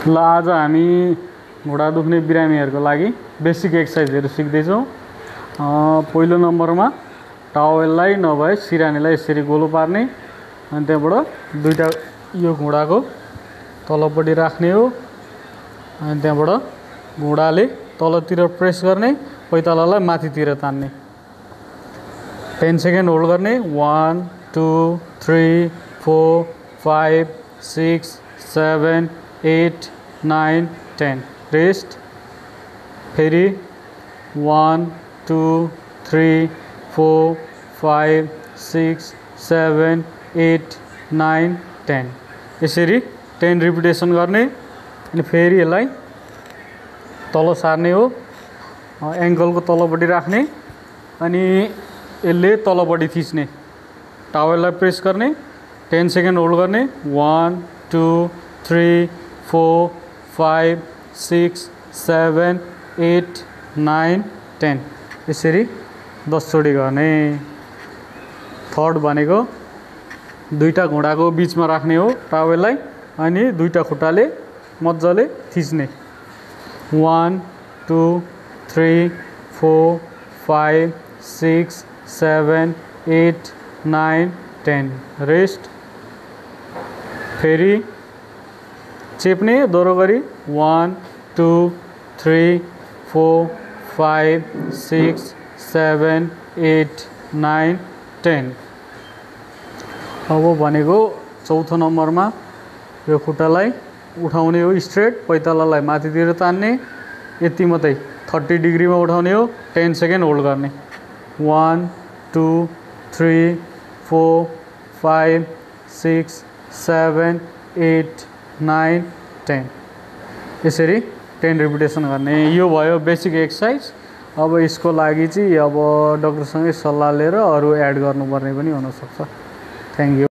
ल आज हामी घुँडा दुख्ने बिरामीहरूको लागि बेसिक एक्सर्साइजहरू सिक्दैछौँ। पहिलो नम्बरमा टावेललाई नभए सिरानीलाई यसरी गोलो पार्ने, अनि त्यहाँबाट दुईटा यो घुँडाको तलपट्टि राख्ने हो, अनि त्यहाँबाट घुँडाले तलतिर प्रेस गर्ने, पैतालालाई माथितिर तान्ने। 10 सेकेन्ड होल्ड गर्ने। 1 2 3 4 5 6 7 8 9 10। रेस्ट। फेरि 1 2 3 4 5 6 7 8 9 10। यसरी 10 रिपिटेसन गर्ने। अनि फेरि यसलाई तल सार्ने हो, एङ्कलको तलपट्टि राख्ने, अनि यसले तलपट्टि थिच्ने। टावेललाई प्रेस गर्ने, 10 सेकेन्ड होल्ड गर्ने। 1 2 3 4 5 6 7 8 9 10। यसरी 10 चोटि गर्ने। थर्ड भनेको दुईटा घुँडाको बिचमा राख्ने हो टावेललाई, अनि दुईटा खुट्टाले मजाले थिच्ने। 1 2 3 4 5 6 7 8 9 10। रेस्ट। फेरि चेप्ने दोहोरो गरी 1 2 3 4 5 6 7 8 9 10। अब भनेको चौथो नम्बरमा यो खुट्टालाई उठाउने हो स्ट्रेट, पैतालालाई माथितिर तान्ने, यति मात्रै 30 डिग्रीमा उठाउने हो। 10 सेकेन्ड होल्ड गर्ने। 1 2 3 4 5 6 7 8 9 10। यसरी 10 रिपिटेसन गर्ने। यो भयो बेसिक एक्सर्साइज। अब यसको लागि चाहिँ अब डक्टरसँगै सल्लाह लिएर अरू एड गर्नुपर्ने पनि हुनसक्छ। Thank you.